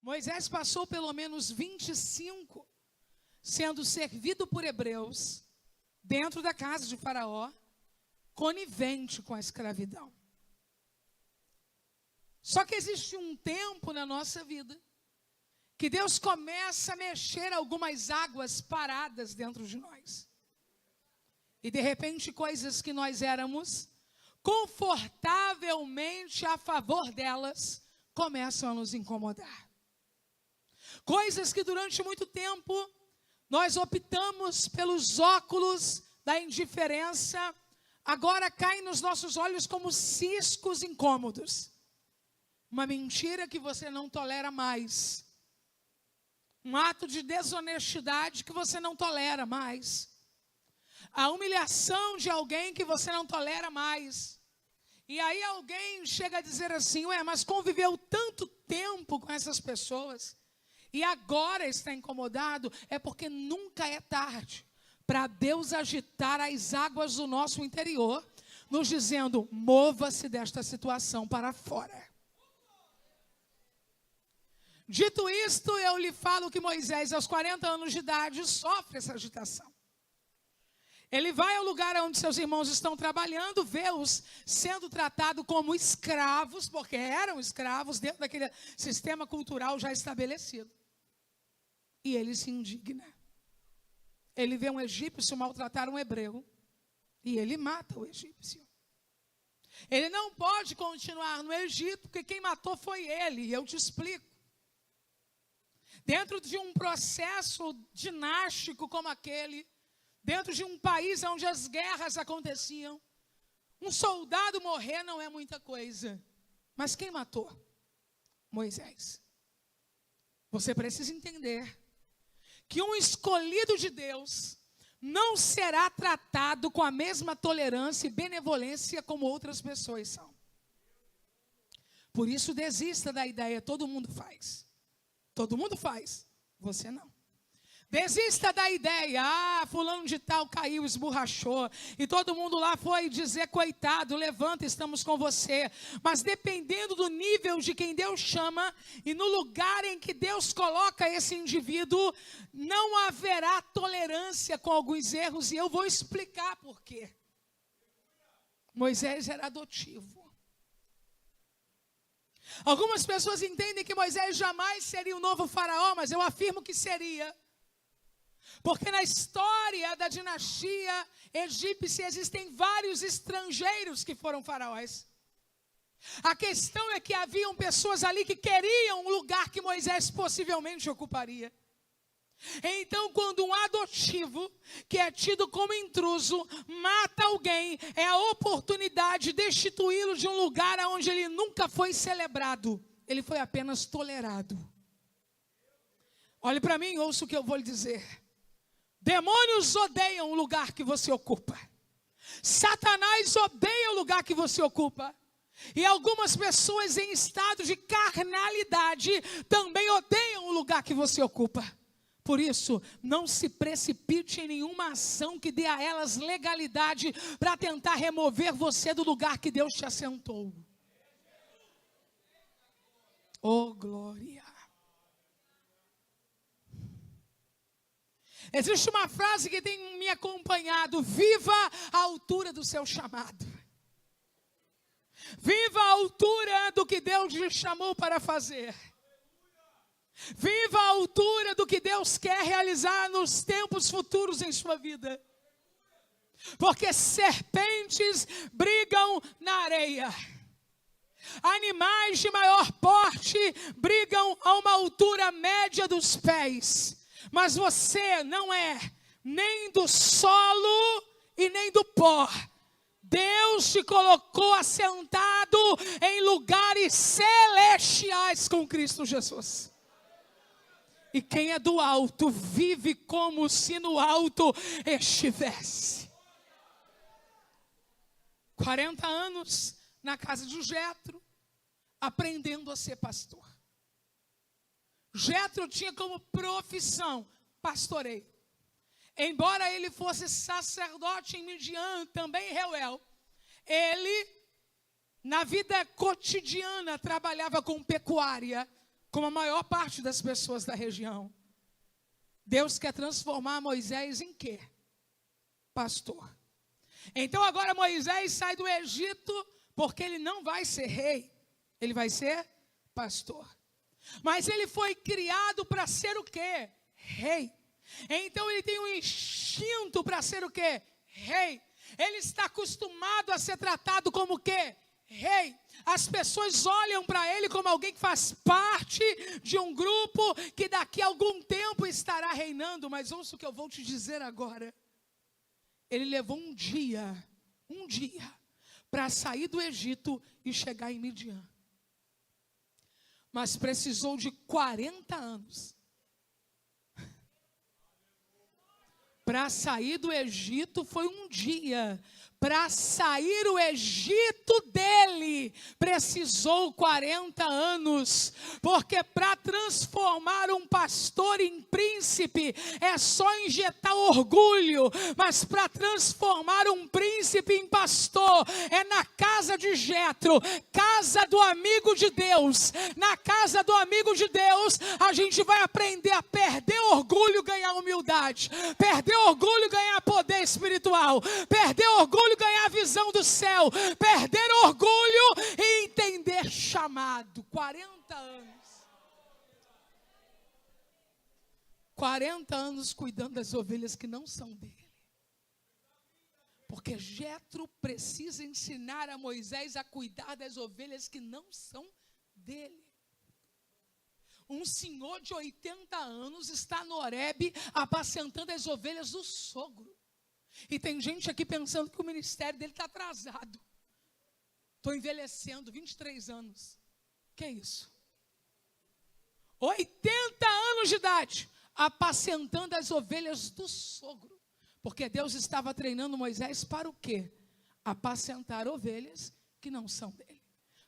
Moisés passou pelo menos 25 sendo servido por hebreus dentro da casa de Faraó, conivente com a escravidão. Só que existe um tempo na nossa vida que Deus começa a mexer algumas águas paradas dentro de nós. E de repente coisas que nós éramos confortavelmente a favor delas começam a nos incomodar. Coisas que durante muito tempo nós optamos pelos óculos da indiferença, agora caem nos nossos olhos como ciscos incômodos. Uma mentira que você não tolera mais. Um ato de desonestidade que você não tolera mais. A humilhação de alguém que você não tolera mais. E aí alguém chega a dizer assim, mas conviveu tanto tempo com essas pessoas e agora está incomodado, é porque nunca é tarde para Deus agitar as águas do nosso interior, nos dizendo, mova-se desta situação para fora. Dito isto, eu lhe falo que Moisés, aos 40 anos de idade, sofre essa agitação. Ele vai ao lugar onde seus irmãos estão trabalhando, vê-os sendo tratados como escravos, porque eram escravos dentro daquele sistema cultural já estabelecido. E ele se indigna. Ele vê um egípcio maltratar um hebreu e ele mata o egípcio. Ele não pode continuar no Egito, porque quem matou foi ele, e eu te explico. Dentro de um processo dinástico como aquele, dentro de um país onde as guerras aconteciam, um soldado morrer não é muita coisa. Mas quem matou? Moisés. Você precisa entender que um escolhido de Deus não será tratado com a mesma tolerância e benevolência como outras pessoas são. Por isso desista da ideia, todo mundo faz. Todo mundo faz, você não. Desista da ideia, fulano de tal caiu, esborrachou, e todo mundo lá foi dizer, coitado, levanta, estamos com você. Mas dependendo do nível de quem Deus chama, e no lugar em que Deus coloca esse indivíduo, não haverá tolerância com alguns erros, e eu vou explicar por quê. Moisés era adotivo. Algumas pessoas entendem que Moisés jamais seria o novo faraó, mas eu afirmo que seria. Porque na história da dinastia egípcia existem vários estrangeiros que foram faraós. A questão é que haviam pessoas ali que queriam um lugar que Moisés possivelmente ocuparia. Então, quando um adotivo, que é tido como intruso, mata alguém, é a oportunidade de destituí-lo de um lugar onde ele nunca foi celebrado. Ele foi apenas tolerado. Olhe para mim e ouça o que eu vou lhe dizer. Demônios odeiam o lugar que você ocupa. Satanás odeia o lugar que você ocupa. E algumas pessoas em estado de carnalidade também odeiam o lugar que você ocupa. Por isso, não se precipite em nenhuma ação que dê a elas legalidade para tentar remover você do lugar que Deus te assentou. Oh, glória! Existe uma frase que tem me acompanhado: viva a altura do seu chamado. Viva a altura do que Deus te chamou para fazer. Viva a altura do que Deus quer realizar nos tempos futuros em sua vida. Porque serpentes brigam na areia. Animais de maior porte brigam a uma altura média dos pés. Mas você não é nem do solo e nem do pó. Deus te colocou assentado em lugares celestiais com Cristo Jesus. E quem é do alto vive como se no alto estivesse. 40 anos na casa de Jetro, aprendendo a ser pastor. Jetro tinha como profissão pastoreio. Embora ele fosse sacerdote em Midian, também Reuel, ele, na vida cotidiana, trabalhava com pecuária, como a maior parte das pessoas da região. Deus quer transformar Moisés em quê? Pastor. Então agora Moisés sai do Egito, porque ele não vai ser rei, ele vai ser pastor. Mas ele foi criado para ser o quê? Rei. Então ele tem um instinto para ser o quê? Rei. Ele está acostumado a ser tratado como o quê? Rei. As pessoas olham para ele como alguém que faz parte de um grupo que daqui a algum tempo estará reinando. Mas ouça o que eu vou te dizer agora. Ele levou um dia, para sair do Egito e chegar em Midian. Mas precisou de 40 anos. Para sair do Egito foi um dia. Para sair o Egito dele, precisou 40 anos. Porque para transformar um pastor em príncipe, é só injetar orgulho. Mas para transformar um príncipe em pastor, é na casa de Jetro, casa do amigo de Deus. Na casa do amigo de Deus, a gente vai aprender a perder orgulho, ganhar humildade. Perder orgulho, ganhar poder espiritual. Perder orgulho, ganhar a visão do céu, perder orgulho e entender chamado. 40 anos. 40 anos cuidando das ovelhas que não são dele. Porque Jetro precisa ensinar a Moisés a cuidar das ovelhas que não são dele. Um senhor de 80 anos está no Horebe apacentando as ovelhas do sogro. E tem gente aqui pensando que o ministério dele está atrasado. Estou envelhecendo, 23 anos. Que é isso? 80 anos de idade, apacentando as ovelhas do sogro. Porque Deus estava treinando Moisés para o quê? Apacentar ovelhas que não são dele.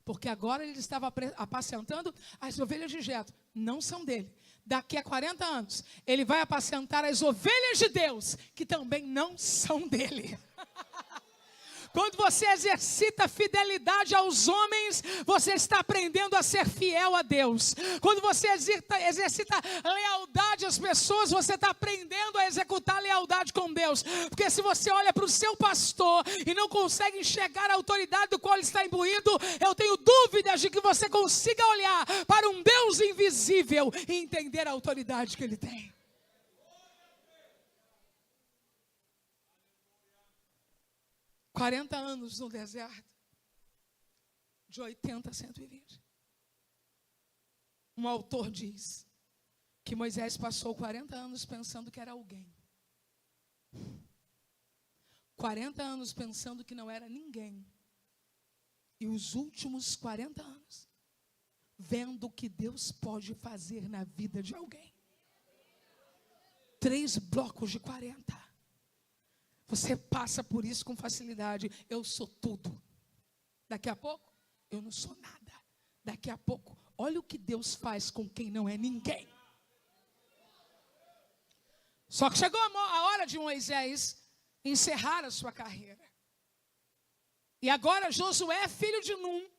Porque agora ele estava apacentando as ovelhas de Jetro, não são dele. Daqui a 40 anos, ele vai apacentar as ovelhas de Deus, que também não são dele. Quando você exercita fidelidade aos homens, você está aprendendo a ser fiel a Deus. Quando você exercita lealdade às pessoas, você está aprendendo a executar lealdade com Deus. Porque se você olha para o seu pastor e não consegue enxergar a autoridade do qual ele está imbuído, eu tenho dúvidas de que você consiga olhar para um Deus invisível e entender a autoridade que ele tem. 40 anos no deserto, de 80 a 120. Um autor diz que Moisés passou 40 anos pensando que era alguém. 40 anos pensando que não era ninguém. E os últimos 40 anos, vendo o que Deus pode fazer na vida de alguém. 3 blocos de 40. Você passa por isso com facilidade. Eu sou tudo. Daqui a pouco, eu não sou nada. Daqui a pouco, olha o que Deus faz com quem não é ninguém. Só que chegou a hora de Moisés encerrar a sua carreira. E agora Josué, filho de Num,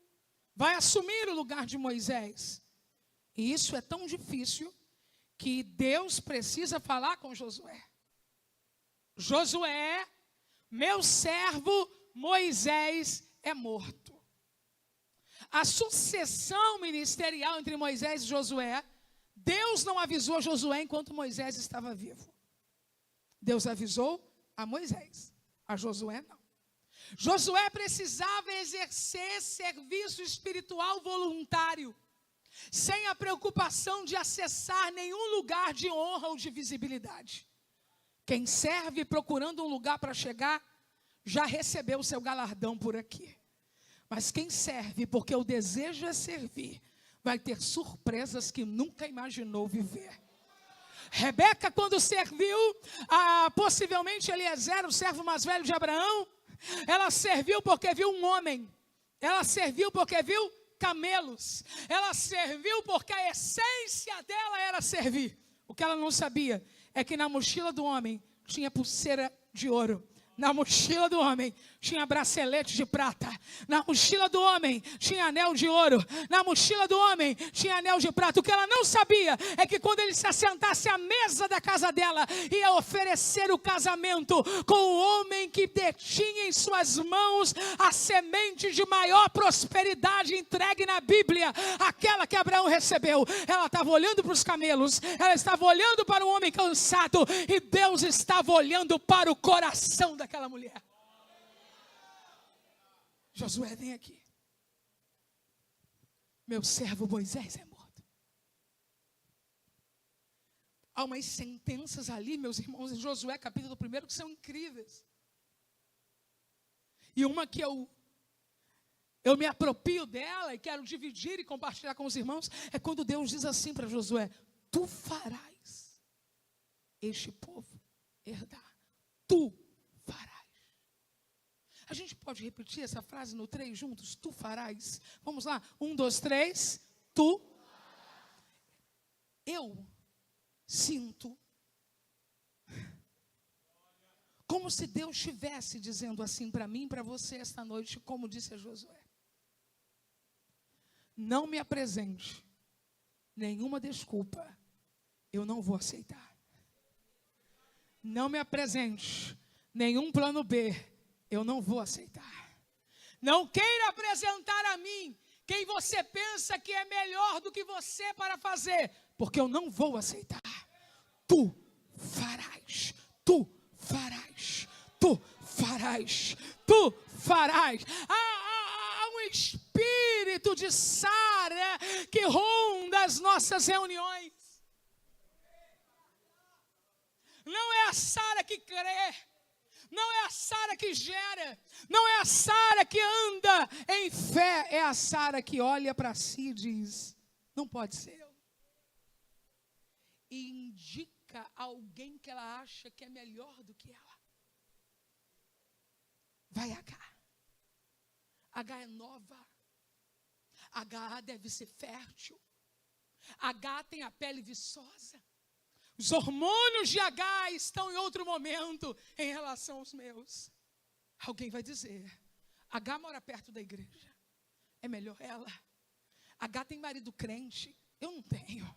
vai assumir o lugar de Moisés. E isso é tão difícil que Deus precisa falar com Josué. Josué, meu servo Moisés é morto. A sucessão ministerial entre Moisés e Josué, Deus não avisou a Josué enquanto Moisés estava vivo. Deus avisou a Moisés, a Josué não. Josué precisava exercer serviço espiritual voluntário, sem a preocupação de acessar nenhum lugar de honra ou de visibilidade. Quem serve procurando um lugar para chegar, já recebeu o seu galardão por aqui. Mas quem serve porque o desejo é servir, vai ter surpresas que nunca imaginou viver. Rebeca, quando serviu, possivelmente Eliezer, o servo mais velho de Abraão, ela serviu porque viu um homem. Ela serviu porque viu camelos. Ela serviu porque a essência dela era servir. O que ela não sabia é que na mochila do homem tinha pulseira de ouro. Na mochila do homem tinha bracelete de prata. Na mochila do homem tinha anel de ouro. Na mochila do homem tinha anel de prata. O que ela não sabia é que quando ele se assentasse à mesa da casa dela, ia oferecer o casamento com o homem que detinha em suas mãos a semente de maior prosperidade entregue na Bíblia, aquela que Abraão recebeu. Ela estava olhando para os camelos, ela estava olhando para o homem cansado, e Deus estava olhando para o coração daquela mulher. Josué, vem aqui. Meu servo Moisés é morto. Há umas sentenças ali, meus irmãos, em Josué capítulo 1, que são incríveis. E uma que eu me aproprio dela e quero dividir e compartilhar com os irmãos, é quando Deus diz assim para Josué: tu farás este povo herdar. Tu farás. A gente pode repetir essa frase no 3 juntos? Tu farás. Vamos lá. 1, 2, 3. Tu. Eu sinto como se Deus estivesse dizendo assim para mim e para você esta noite, como disse a Josué: não me apresente nenhuma desculpa, eu não vou aceitar. Não me apresente nenhum plano B, eu não vou aceitar. Não queira apresentar a mim quem você pensa que é melhor do que você para fazer, porque eu não vou aceitar. Tu farás, tu farás, tu farás, tu farás. Há um espírito de Sara que ronda as nossas reuniões. Não é a Sara que crê, não é a Sara que gera, não é a Sara que anda em fé, é a Sara que olha para si e diz: não pode ser eu. E indica alguém que ela acha que é melhor do que ela. Vai Agar. Agar é nova. Agar deve ser fértil. Agar tem a pele viçosa. Os hormônios de Agar estão em outro momento em relação aos meus. Alguém vai dizer: Agar mora perto da igreja, é melhor ela. Agar tem marido crente, eu não tenho.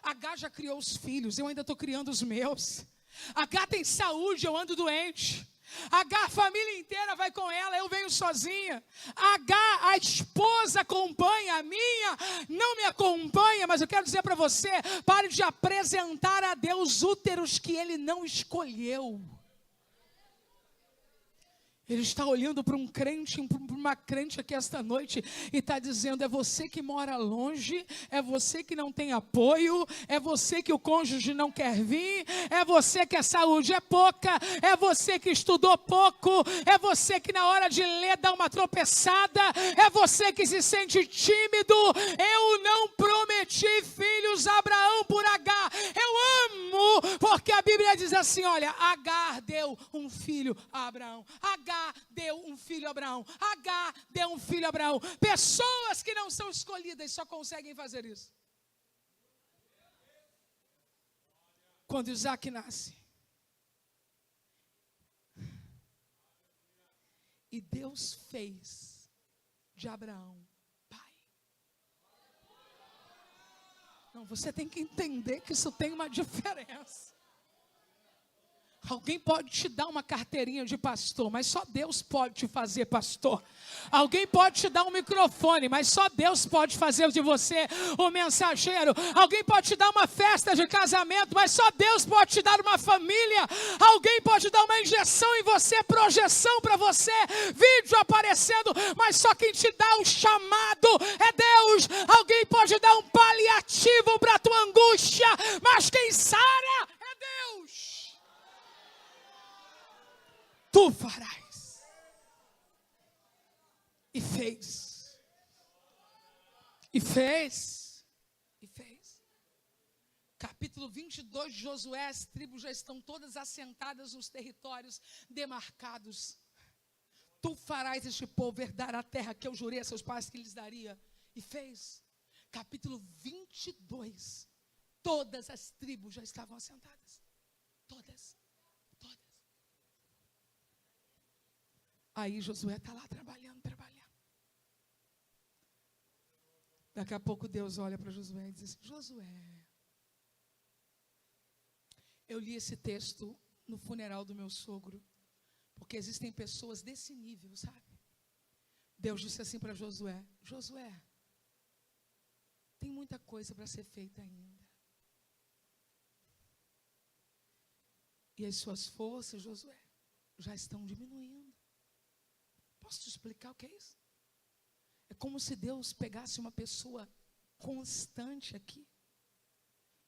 Agar já criou os filhos, eu ainda estou criando os meus. Agar tem saúde, eu ando doente. Agar, a família inteira vai com ela, eu venho sozinha. Agar, a esposa acompanha, a minha não me acompanha. Mas eu quero dizer para você: pare de apresentar a Deus úteros que Ele não escolheu. Ele está olhando para um crente, para uma crente aqui esta noite, e está dizendo: é você que mora longe, é você que não tem apoio, é você que o cônjuge não quer vir, é você que a saúde é pouca, é você que estudou pouco, é você que na hora de ler dá uma tropeçada, é você que se sente tímido. Eu não prometi filhos a Abraão por Agar. Eu amo, porque a Bíblia diz assim: olha, Agar deu um filho a Abraão. Agar deu um filho a Abraão. Agar deu um filho a Abraão. Pessoas que não são escolhidas só conseguem fazer isso. Quando Isaac nasce, e Deus fez de Abraão pai. Não, você tem que entender que isso tem uma diferença. Alguém pode te dar uma carteirinha de pastor, mas só Deus pode te fazer pastor. Alguém pode te dar um microfone, mas só Deus pode fazer de você um mensageiro. Alguém pode te dar uma festa de casamento, mas só Deus pode te dar uma família. Alguém pode dar uma injeção em você, projeção para você, vídeo aparecendo, mas só quem te dá o chamado é Deus. Alguém pode dar um paliativo para a tua angústia, mas quem sara é Deus. Tu farás. E fez. E fez. E fez. Capítulo 22 de Josué, as tribos já estão todas assentadas nos territórios demarcados. Tu farás este povo herdar a terra que eu jurei a seus pais que lhes daria. E fez. Capítulo 22. Todas as tribos já estavam assentadas. Todas. Aí Josué está lá trabalhando. Daqui a pouco Deus olha para Josué e diz assim: Josué, eu li esse texto no funeral do meu sogro, porque existem pessoas desse nível, sabe? Deus disse assim para Josué: Josué, tem muita coisa para ser feita ainda. E as suas forças, Josué, já estão diminuindo. Posso te explicar o que é isso? É como se Deus pegasse uma pessoa constante aqui,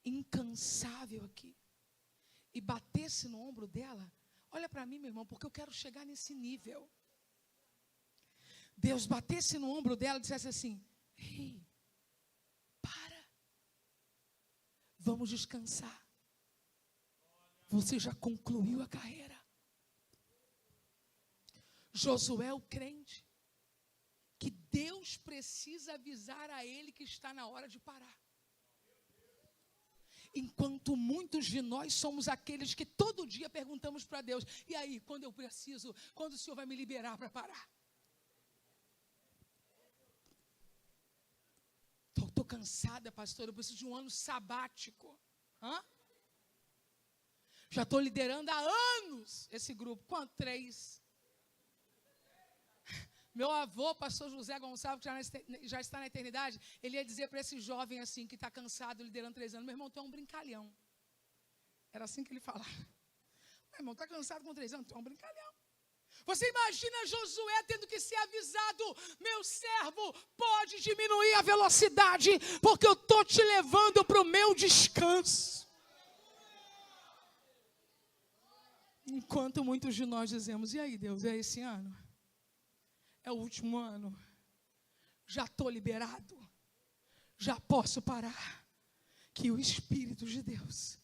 incansável aqui, e batesse no ombro dela. Olha para mim, meu irmão, porque eu quero chegar nesse nível. Deus batesse no ombro dela e dissesse assim: ei, para, vamos descansar. Você já concluiu a carreira. Josué, o crente, que Deus precisa avisar a ele que está na hora de parar. Enquanto muitos de nós somos aqueles que todo dia perguntamos para Deus: e aí, quando eu preciso, quando o Senhor vai me liberar para parar? Estou cansada, pastor, eu preciso de um ano sabático. Já estou liderando há anos esse grupo. Quanto? 3. Meu avô, pastor José Gonçalves, que já está na eternidade, ele ia dizer para esse jovem assim, que está cansado, liderando 3 anos: meu irmão, tu é um brincalhão. Era assim que ele falava. Meu irmão, está cansado com 3 anos? Tu é um brincalhão. Você imagina Josué tendo que ser avisado: meu servo, pode diminuir a velocidade, porque eu estou te levando para o meu descanso. Enquanto muitos de nós dizemos: e aí, Deus, é esse ano? É o último ano. Já estou liberado. Já posso parar. Que o Espírito de Deus,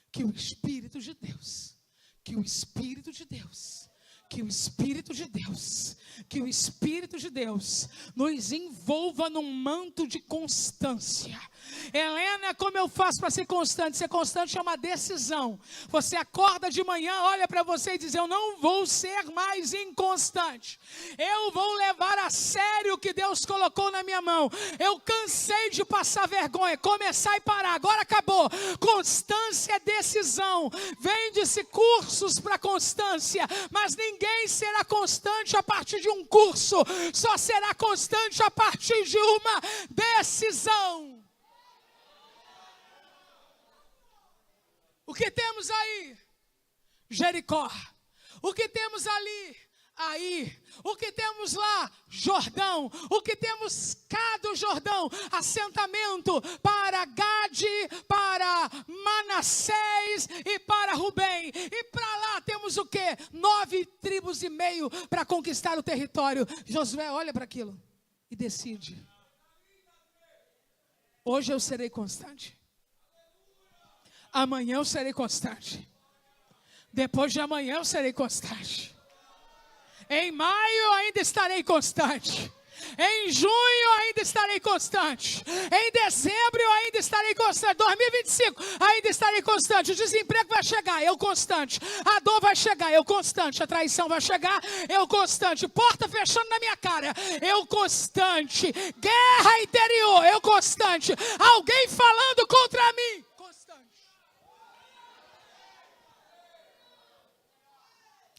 que o Espírito de Deus, que o Espírito de Deus, que o Espírito de Deus, que o Espírito de Deus nos envolva num manto de constância. Helena, como eu faço para ser constante? Ser constante é uma decisão. Você acorda de manhã, olha para você e diz: eu não vou ser mais inconstante. Eu vou levar a sério o que Deus colocou na minha mão. Eu cansei de passar vergonha, começar e parar, agora acabou. Constância é decisão. Vende-se cursos para constância, mas ninguém será constante a partir de um curso. Só será constante a partir de uma decisão. O que temos aí? Jericó. O que temos ali? Aí. O que temos lá? Jordão. O que temos cá do Jordão? Assentamento para Gade, para Manassés e para Rubem. E para lá temos o quê? 9 tribos e meio para conquistar o território. Josué olha para aquilo e decide: hoje eu serei constante. Amanhã eu serei constante. Depois de amanhã eu serei constante. Em maio eu ainda estarei constante. Em junho ainda estarei constante. Em dezembro eu ainda estarei constante. 2025 ainda estarei constante. O desemprego vai chegar, eu constante. A dor vai chegar, eu constante. A traição vai chegar, eu constante. Porta fechando na minha cara, eu constante. Guerra interior, eu constante. Alguém falando contra mim, constante.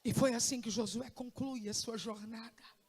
E foi assim que Josué conclui a sua jornada.